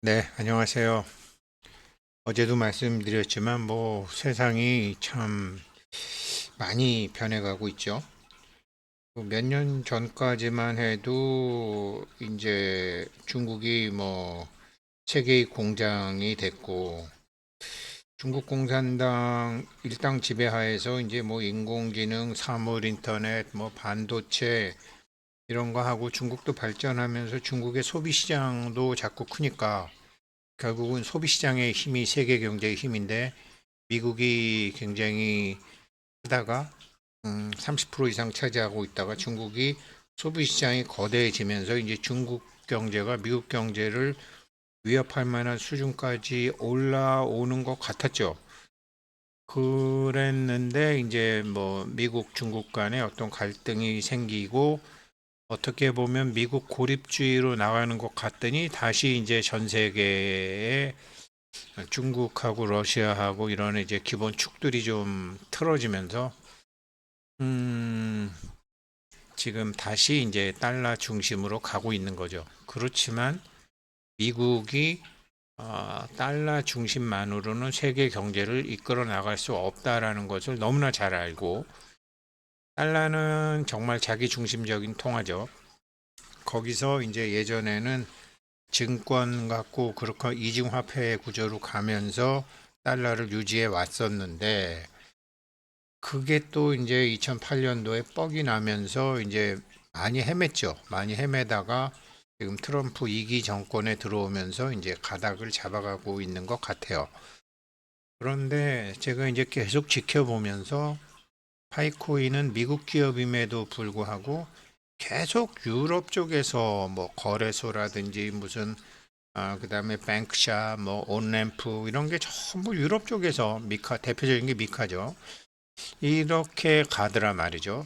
네, 안녕하세요. 어제도 말씀드렸지만 세상이 참 많이 변해가고 있죠. 몇 년 전까지만 해도 이제 중국이 세계의 공장이 됐고, 중국 공산당 일당 지배하에서 이제 인공지능, 사물 인터넷, 반도체 이런 거 하고 중국도 발전하면서 중국의 소비 시장도 자꾸 크니까 결국은 소비 시장의 힘이 세계 경제의 힘인데, 미국이 굉장히 크다가 30% 이상 차지하고 있다가 중국이 소비 시장이 거대해지면서 이제 중국 경제가 미국 경제를 위협할 만한 수준까지 올라오는 것 같았죠. 그랬는데 이제 미국 중국 간에 어떤 갈등이 생기고, 어떻게 보면 미국 고립주의로 나가는 것 같더니 다시 이제 전 세계에 중국하고 러시아하고 이런 이제 기본 축들이 좀 틀어지면서 음, 지금 다시 이제 달러 중심으로 가고 있는 거죠. 그렇지만 미국이 달러 중심만으로는 세계 경제를 이끌어 나갈 수 없다라는 것을 너무나 잘 알고, 달러는 정말 자기 중심적인 통화죠. 거기서 이제 예전에는 증권 갖고 그렇게 이중화폐 구조로 가면서 달러를 유지해 왔었는데, 그게 또 이제 2008년도에 뻑이 나면서 이제 많이 헤맸죠. 많이 헤매다가 지금 트럼프 2기 정권에 들어오면서 이제 가닥을 잡아가고 있는 것 같아요. 그런데 제가 이제 계속 지켜보면서 파이코인은 미국 기업임에도 불구하고 계속 유럽 쪽에서 거래소라든지 무슨 그다음에 뱅크샷 온램프 이런 게 전부 유럽 쪽에서 미카 대표적인 게 미카죠. 이렇게 가더라 말이죠.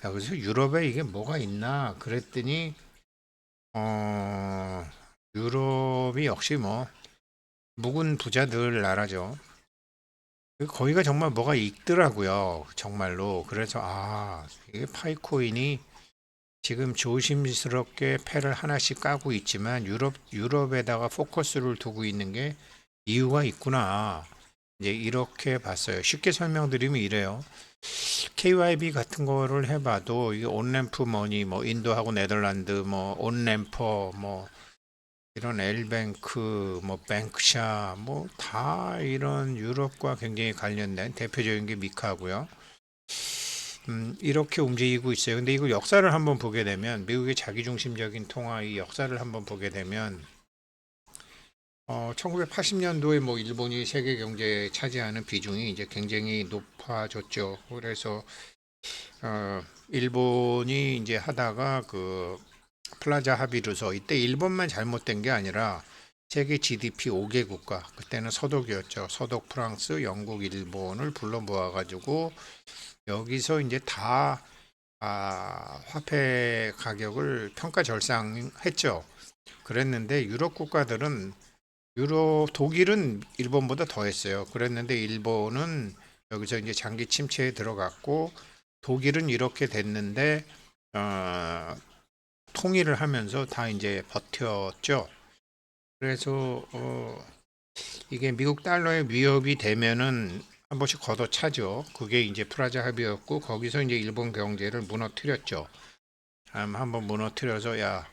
야, 그래서 유럽에 이게 뭐가 있나 그랬더니 어, 유럽이 역시 묵은 부자들 나라죠. 거기가 정말 뭐가 있더라고요. 정말로. 그래서 이게 파이코인이 지금 조심스럽게 패를 하나씩 까고 있지만 유럽에다가 포커스를 두고 있는 게 이유가 있구나. 이제 이렇게 봤어요. 쉽게 설명드리면 이래요. KYB 같은 거를 해봐도 이게 온램프 머니, 인도하고 네덜란드, 온램퍼, 이런 엘뱅크, 뱅크샤, 다 이런 유럽과 굉장히 관련된 대표적인 게 미카고요. 이렇게 움직이고 있어요. 근데 이거 역사를 한번 보게 되면 미국의 자기중심적인 통화의 역사를 한번 보게 되면 1980년도에 일본이 세계 경제에 차지하는 비중이 이제 굉장히 높아졌죠. 그래서 일본이 이제 하다가 그 플라자 합의로서 이때 일본만 잘못된 게 아니라 세계 GDP 5개 국가, 그때는 서독이었죠. 서독, 프랑스, 영국, 일본을 불러 모아가지고 여기서 이제 다 화폐 가격을 평가 절상했죠. 그랬는데 유럽 국가들은 독일은 일본보다 더 했어요. 그랬는데 일본은 여기서 이제 장기 침체에 들어갔고, 독일은 이렇게 됐는데 어, 통일을 하면서 다 이제 버텼죠. 그래서 이게 미국 달러의 위협이 되면은 한 번씩 걷어차죠. 그게 이제 프라자 합의였고, 거기서 이제 일본 경제를 무너뜨렸죠. 한번 무너뜨려서 야,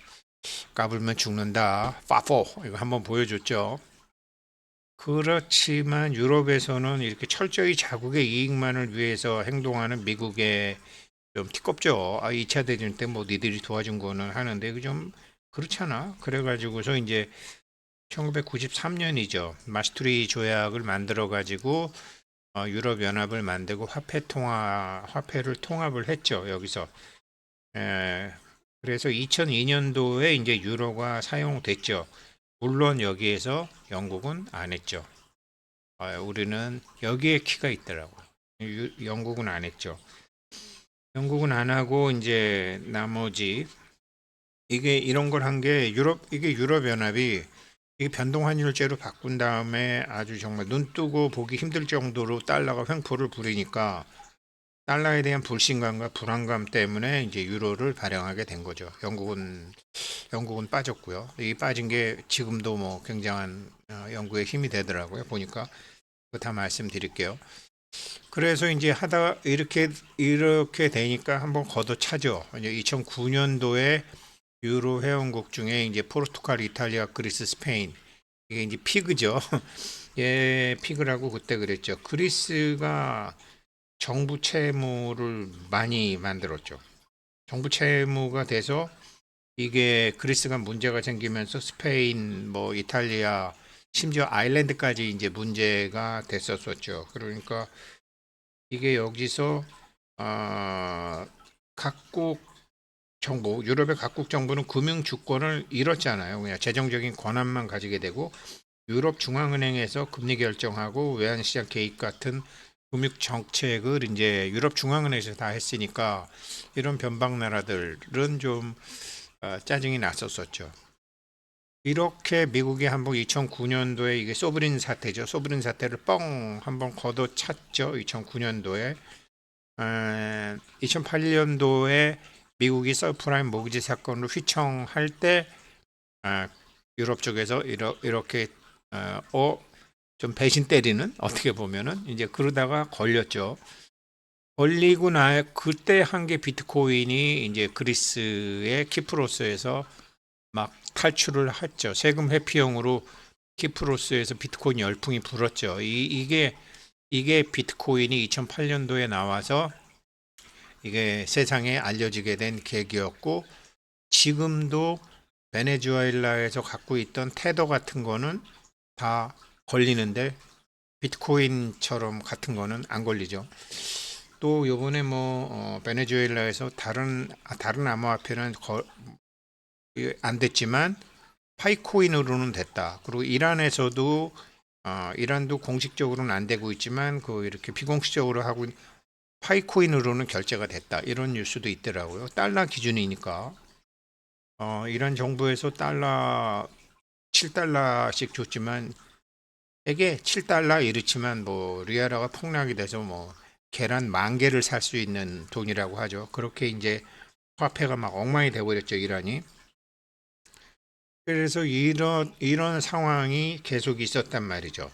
까불면 죽는다. 파포 이거 한번 보여줬죠. 그렇지만 유럽에서는 이렇게 철저히 자국의 이익만을 위해서 행동하는 미국에 좀 티껍죠. 2차 대전 때 니들이 도와준 거는 하는데 그 좀 그렇잖아. 그래가지고서 이제 1993년이죠. 마스트리 조약을 만들어 가지고 유럽 연합을 만들고 화폐를 통합을 했죠. 여기서. 에, 그래서 2002년도에 이제 유로가 사용됐죠. 물론 여기에서 영국은 안 했죠. 우리는 여기에 키가 있더라고. 영국은 안 했죠. 영국은 안 하고 이제 나머지 이게 이런 걸 한 게 이게 유럽 연합이 이게 변동 환율제로 바꾼 다음에 아주 정말 눈 뜨고 보기 힘들 정도로 달러가 횡포를 부리니까 달러에 대한 불신감과 불안감 때문에 이제 유로를 발행하게 된 거죠. 영국은 빠졌고요. 이 빠진 게 지금도 뭐 굉장한 영국의 힘이 되더라고요. 보니까 그거 다 말씀드릴게요. 그래서 이제 하다가 이렇게 되니까 한번 걷어차죠. 이제 2009년도에 유로 회원국 중에 이제 포르투갈, 이탈리아, 그리스, 스페인 이게 이제 피그죠. 예, 피그라고 그때 그랬죠. 그리스가 정부 채무를 많이 만들었죠. 정부 채무가 돼서 이게 그리스가 문제가 생기면서 스페인, 뭐 이탈리아, 심지어 아일랜드까지 이제 문제가 됐었었죠. 그러니까 이게 여기서 각국 정부, 유럽의 각국 정부는 금융 주권을 잃었잖아요. 그냥 재정적인 권한만 가지게 되고 유럽 중앙은행에서 금리 결정하고 외환시장 개입 같은 금융 정책을 이제 유럽 중앙은행에서 다 했으니까 이런 변방 나라들은 좀 짜증이 났었었죠. 이렇게 미국이 한번 2009년도에 이게 소브린 사태죠. 소브린 사태를 뻥 한번 걷어찼죠. 2009년도에 2008년도에 미국이 서프라임 모기지 사건을 휘청할 때 아, 유럽 쪽에서 이렇게 좀 배신 때리는 어떻게 보면은 이제 그러다가 걸렸죠. 걸리고 나 그때 한 게 비트코인이 이제 그리스의 키프로스에서 막 탈출을 했죠. 세금 회피용으로 키프로스에서 비트코인 열풍이 불었죠. 이게 비트코인이 2008년도에 나와서 이게 세상에 알려지게 된 계기였고 지금도 베네수엘라에서 갖고 있던 테더 같은 거는 다 걸리는데 비트코인처럼 같은 거는 안 걸리죠. 또 요번에 뭐 베네수엘라에서 다른 암호화폐는 안 됐지만 파이코인으로는 됐다. 그리고 이란도 공식적으로는 안 되고 있지만 그 이렇게 비공식적으로 하고 파이코인으로는 결제가 됐다. 이런 뉴스도 있더라고요. 달러 기준이니까 이란 정부에서 달러 7달러씩 줬지만 이게 7달러 이렇지만 뭐 리아라가 폭락이 돼서 뭐 계란 10,000개를 살 수 있는 돈이라고 하죠. 그렇게 이제 화폐가 막 엉망이 돼버렸죠, 이란이. 그래서 이런 상황이 계속 있었단 말이죠.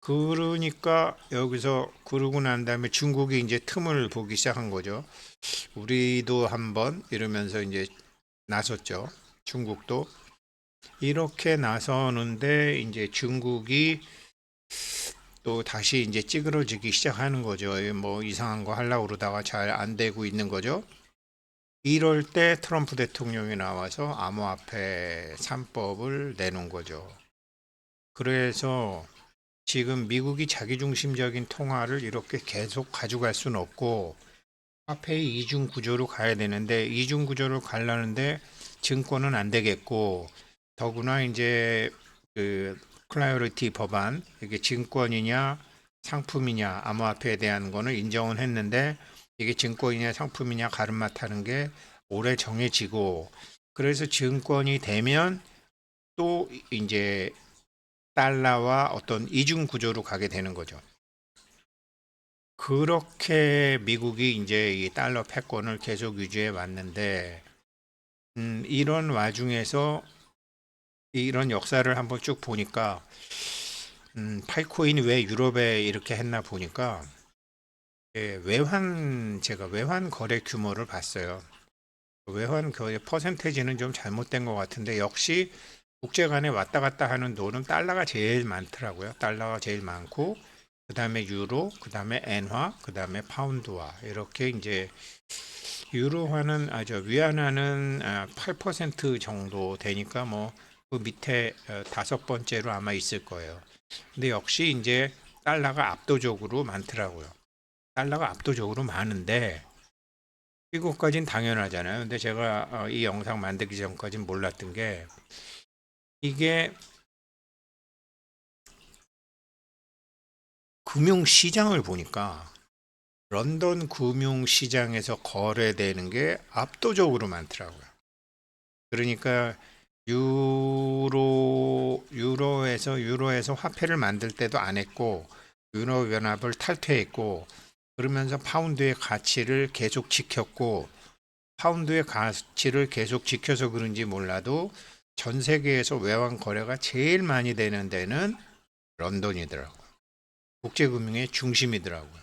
그러니까 여기서 그러고 난 다음에 중국이 이제 틈을 보기 시작한 거죠. 우리도 한번 이러면서 이제 나섰죠. 중국도 이렇게 나서는데 이제 중국이 또 다시 이제 찌그러지기 시작하는 거죠. 뭐 이상한 거 하려고 그러다가 잘 안 되고 있는 거죠. 이럴 때 트럼프 대통령이 나와서 암호화폐 3법을 내놓은 거죠. 그래서 지금 미국이 자기중심적인 통화를 이렇게 계속 가져갈 수는 없고 화폐의 이중 구조로 가야 되는데 이중 구조로 가려는데 증권은 안 되겠고 더구나 이제 그 클라이오리티 법안 이게 증권이냐 상품이냐 암호화폐에 대한 거는 인정은 했는데 이게 증권이냐 상품이냐 가름막 하는 게 올해 정해지고 그래서 증권이 되면 또 이제 달러와 어떤 이중 구조로 가게 되는 거죠. 그렇게 미국이 이제 이 달러 패권을 계속 유지해 왔는데, 이런 와중에서 이런 역사를 한번 쭉 보니까, 파이코인이 왜 유럽에 이렇게 했나 보니까, 제가 외환 거래 규모를 봤어요. 외환 거래 퍼센테이지는 좀 잘못된 것 같은데, 역시 국제 간에 왔다 갔다 하는 돈은 달러가 제일 많더라고요. 달러가 제일 많고, 그 다음에 유로, 그 다음에 엔화, 그 다음에 파운드화. 이렇게 이제 유로화는 위안화는 8% 정도 되니까 뭐 그 밑에 다섯 번째로 아마 있을 거예요. 근데 역시 이제 달러가 압도적으로 많더라고요. 달러가 압도적으로 많은데 이것까진 당연하잖아요. 근데 제가 이 영상 만들기 전까진 몰랐던 게 이게 금융시장을 보니까 런던 금융시장에서 거래되는 게 압도적으로 많더라고요. 그러니까 유로에서 화폐를 만들 때도 안 했고 유로 연합을 탈퇴했고 그러면서 파운드의 가치를 계속 지켰고, 파운드의 가치를 계속 지켜서 그런지 몰라도 전 세계에서 외환 거래가 제일 많이 되는 데는 런던이더라고요. 국제금융의 중심이더라고요.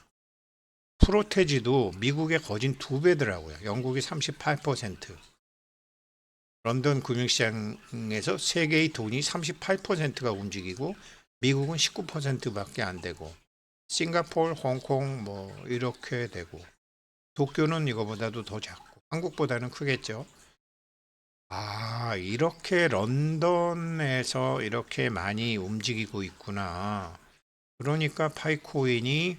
프로테지도 미국의 거진 2배더라고요. 영국이 38%. 런던 금융시장에서 세계의 돈이 38%가 움직이고 미국은 19%밖에 안 되고 싱가포르, 홍콩 뭐 이렇게 되고 도쿄는 이거보다도 더 작고 한국보다는 크겠죠. 아, 이렇게 런던에서 이렇게 많이 움직이고 있구나. 그러니까 파이코인이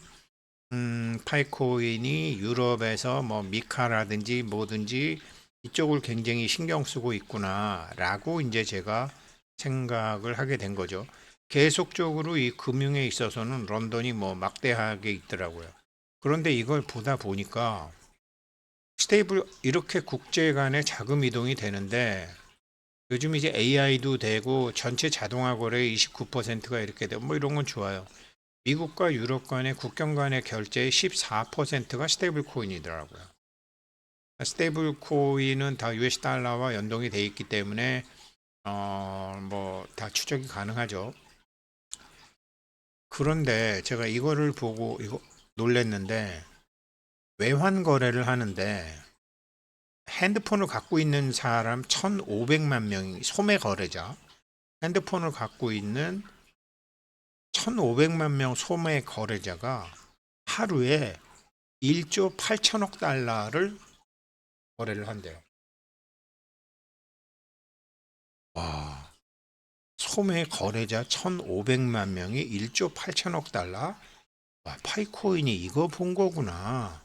유럽에서 뭐 미카라든지 뭐든지 이쪽을 굉장히 신경 쓰고 있구나라고 이제 제가 생각을 하게 된 거죠. 계속적으로 이 금융에 있어서는 런던이 뭐 막대하게 있더라고요. 그런데 이걸 보다 보니까 스테이블 이렇게 국제 간의 자금 이동이 되는데 요즘 이제 AI도 되고 전체 자동화 거래 29%가 이렇게 되고 뭐 이런 건 좋아요. 미국과 유럽 간의 국경 간의 결제의 14%가 스테이블 코인이더라고요. 스테이블 코인은 다 US 달러와 연동이 돼 있기 때문에 뭐 다 추적이 가능하죠. 그런데 제가 이거를 보고 이거 놀랬는데 외환 거래를 하는데 핸드폰을 갖고 있는 사람 1,500만 명이 소매 거래자 핸드폰을 갖고 있는 1,500만 명 소매 거래자가 하루에 1조 8천억 달러를 거래를 한대요. 와, 소매 거래자 1,500만 명이 1조 8천억 달러? 와, 파이코인이 이거 본 거구나.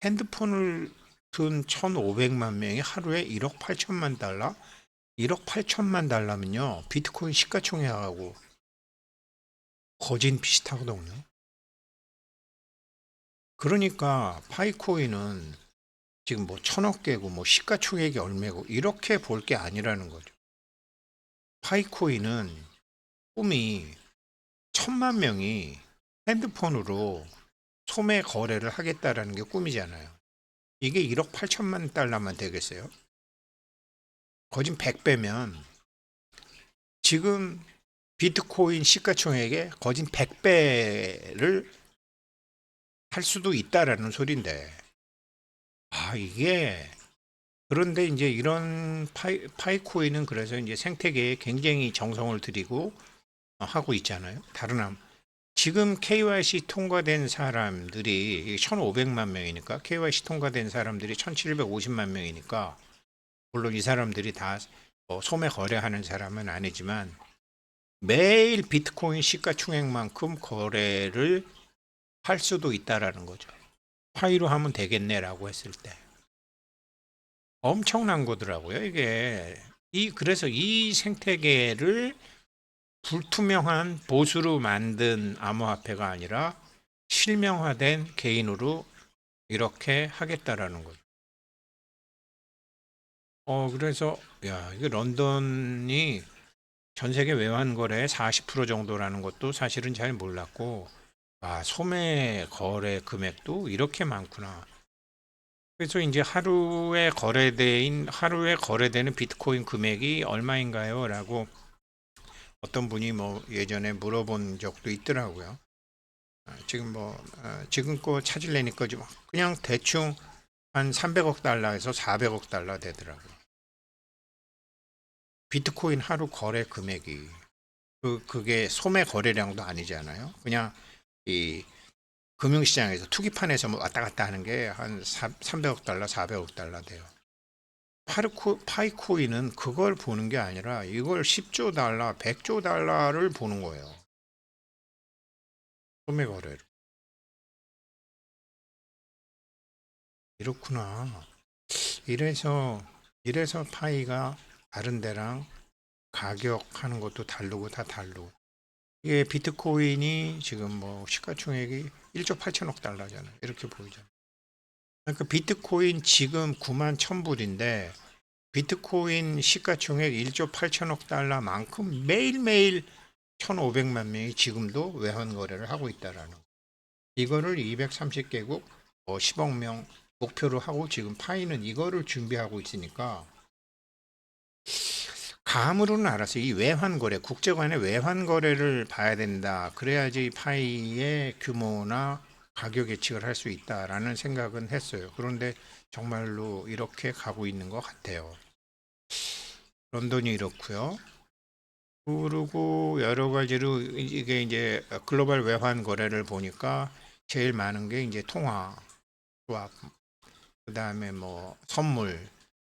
핸드폰을 든 1,500만 명이 하루에 1억 8천만 달러? 1억 8천만 달러면요. 비트코인 시가총액하고 거진 비슷하거든요. 그러니까 파이코인은 지금 뭐 1,000억 개고 뭐 시가총액이 얼마고 이렇게 볼 게 아니라는 거죠. 파이코인은 꿈이 1,000만 명이 핸드폰으로 소매 거래를 하겠다라는 게 꿈이잖아요. 이게 1억 8천만 달러만 되겠어요? 거진 100배면 지금 비트코인 시가총액의 거진 100배를 할 수도 있다라는 소린데, 아, 이게, 그런데 이제 이런 파이코인은 그래서 이제 생태계에 굉장히 정성을 들이고 하고 있잖아요. 지금 KYC 통과된 사람들이 1,500만 명이니까 KYC 통과된 사람들이 1,750만 명이니까 물론 이 사람들이 다 소매 거래하는 사람은 아니지만 매일 비트코인 시가총액만큼 거래를 할 수도 있다라는 거죠. 파이로 하면 되겠네라고 했을 때 엄청난 거더라고요. 이게 그래서 이 생태계를 불투명한 보수로 만든 암호화폐가 아니라 실명화된 개인으로 이렇게 하겠다라는 거죠. 그래서 야, 이게 런던이 전 세계 외환 거래의 40% 정도라는 것도 사실은 잘 몰랐고, 아, 소매 거래 금액도 이렇게 많구나. 그래서 이제 하루에 거래되는 비트코인 금액이 얼마인가요? 라고 어떤 분이 뭐 예전에 물어본 적도 있더라고요. 지금 거 찾으려니까 좀 그냥 대충 한 300억 달러에서 400억 달러 되더라고요. 비트코인 하루 거래 금액이 그게 소매 거래량도 아니잖아요. 그냥 이 금융시장에서 투기판에서 뭐 왔다 갔다 하는 게 한 300억 달러, 400억 달러 돼요. 파이코인은 그걸 보는 게 아니라 이걸 10조 달러, 100조 달러를 보는 거예요. 소매 거래를. 이렇구나. 이래서 파이가 다른 데랑 가격하는 것도 다르고 다 다르고. 이게 비트코인이 지금 뭐 시가총액이 1조 8천억 달러잖아요. 이렇게 보이잖아요. 그러니까 비트코인 지금 9만 1,000불인데 비트코인 시가총액 1조 8천억 달러만큼 매일매일 1,500만 명이 지금도 외환 거래를 하고 있다라는 거. 이거를 230개국 10억 명 목표로 하고 지금 파이는 이거를 준비하고 있으니까 감으로는 알았어요. 이 외환거래, 국제간의 외환거래를 봐야 된다. 그래야지 파이의 규모나 가격 예측을 할 수 있다라는 생각은 했어요. 그런데 정말로 이렇게 가고 있는 것 같아요. 런던이 이렇고요. 그리고 여러 가지로 이게 이제 글로벌 외환 거래를 보니까 제일 많은 게 이제 통화, 수합, 그다음에 뭐 선물,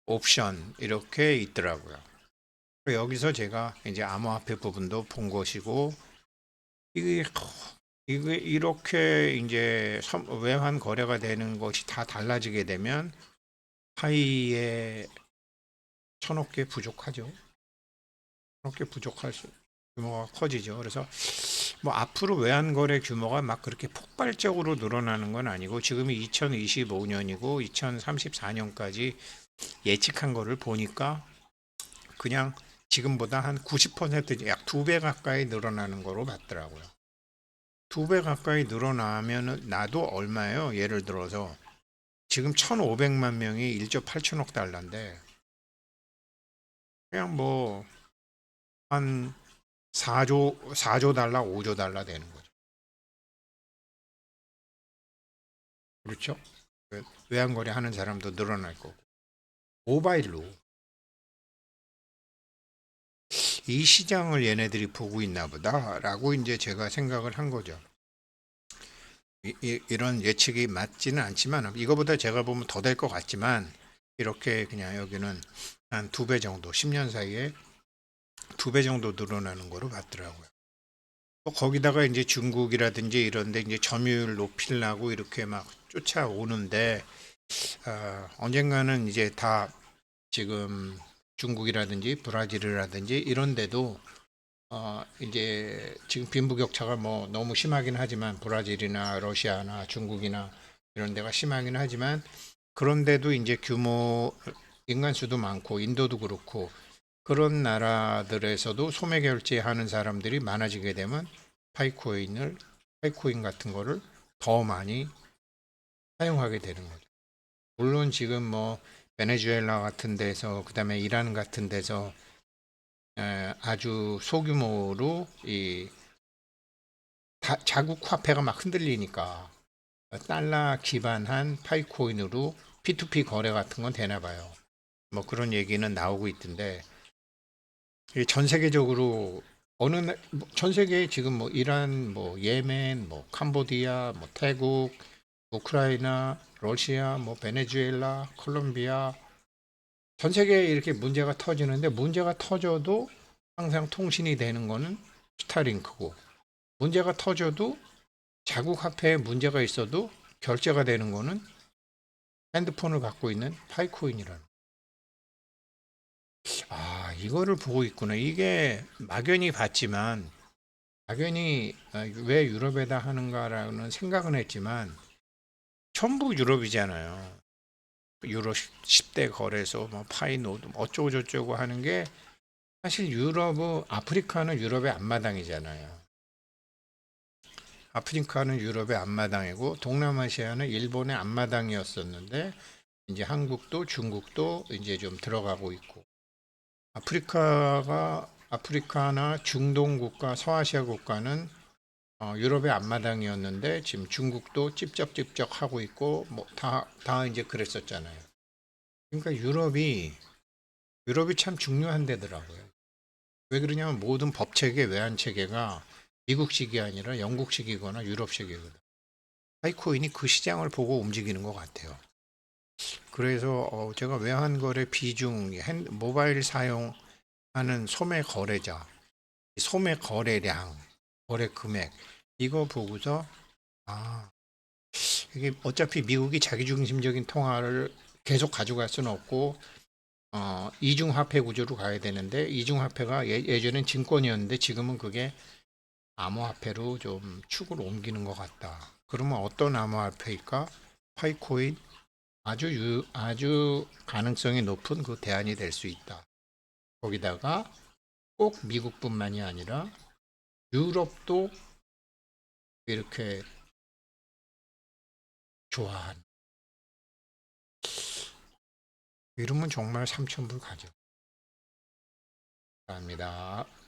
옵션 이렇게 있더라고요. 여기서 제가 이제 암호화폐 부분도 본 것이고 이게 이게 이렇게 이제 외환 거래가 되는 것이 다 달라지게 되면 파이에 1,000억 개 부족하죠. 1,000억 개 부족할 수 규모가 커지죠. 그래서 뭐 앞으로 외환 거래 규모가 막 그렇게 폭발적으로 늘어나는 건 아니고 지금이 2025년이고 2034년까지 예측한 거를 보니까 그냥 지금보다 한 90%약 2배 가까이 늘어나는 거로 봤더라고요. 2배 가까이 늘어나면 나도 얼마예요? 예를 들어서 지금 1,500만 명이 1조 8천억 달러인데 그냥 뭐 한 4조 달러, 5조 달러 되는 거죠. 그렇죠? 외환거래 하는 사람도 늘어날 거고. 모바일로 이 시장을 얘네들이 보고 있나 보다라고 이제 제가 생각을 한 거죠. 이런 예측이 맞지는 않지만 이거보다 제가 보면 더 될 것 같지만 이렇게 그냥 여기는 한 2배 정도 10년 사이에 2배 정도 늘어나는 거로 봤더라고요. 또 거기다가 이제 중국이라든지 이런데 이제 점유율 높이려고 이렇게 막 쫓아오는데 언젠가는 이제 다 지금 중국이라든지 브라질이라든지 이런 데도 이제 지금 빈부격차가 뭐 너무 심하긴 하지만 브라질이나 러시아나 중국이나 이런 데가 심하긴 하지만 그런데도 이제 규모 인간 수도 많고 인도도 그렇고 그런 나라들에서도 소매 결제하는 사람들이 많아지게 되면 파이코인 같은 거를 더 많이 사용하게 되는 거죠. 물론 지금 뭐 베네수엘라 같은 데서 그다음에 이란 같은 데서 아주 소규모로 이 자국 화폐가 막 흔들리니까 달러 기반한 파이코인으로 P2P 거래 같은 건 되나 봐요. 뭐 그런 얘기는 나오고 있던데 전 세계적으로 전 세계에 지금 뭐 이란, 뭐 예멘, 뭐 캄보디아, 뭐 태국, 우크라이나, 러시아, 뭐 베네수엘라, 콜롬비아 전 세계에 이렇게 문제가 터지는데 문제가 터져도 항상 통신이 되는 거는 스타링크고 문제가 터져도 자국 화폐에 문제가 있어도 결제가 되는 거는 핸드폰을 갖고 있는 파이코인이라는. 이거를 보고 있구나. 이게 막연히 봤지만 막연히 왜 유럽에다 하는가라는 생각은 했지만 전부 유럽이잖아요. 유로 10대 거래소, 뭐 파이노드, 뭐 어쩌고 저쩌고 하는 게 사실 아프리카는 유럽의 앞마당이잖아요. 아프리카는 유럽의 앞마당이고 동남아시아는 일본의 앞마당이었었는데 이제 한국도 중국도 이제 좀 들어가고 있고 아프리카나 중동 국가, 서아시아 국가는 유럽의 앞마당이었는데 지금 중국도 찝쩍찝쩍 하고 있고 뭐 다 이제 그랬었잖아요. 그러니까 유럽이 참 중요한 데더라고요. 왜 그러냐면 모든 법 체계, 외환 체계가 미국식이 아니라 영국식이거나 유럽식이거든. 하이코인이 그 시장을 보고 움직이는 것 같아요. 그래서 제가 외환거래 비중, 모바일 사용하는 소매 거래자, 소매 거래량, 거래 금액 이거 보고서 아 이게 어차피 미국이 자기중심적인 통화를 계속 가져갈 수는 없고 이중화폐 구조로 가야 되는데 이중화폐가 예전엔 증권이었는데 지금은 그게 암호화폐로 좀 축을 옮기는 것 같다. 그러면 어떤 암호화폐일까? 파이코인 아주 가능성이 높은 그 대안이 될 수 있다. 거기다가 꼭 미국뿐만이 아니라 유럽도 이렇게 좋아하는. 이러면 정말 3,000불 가죠. 감사합니다.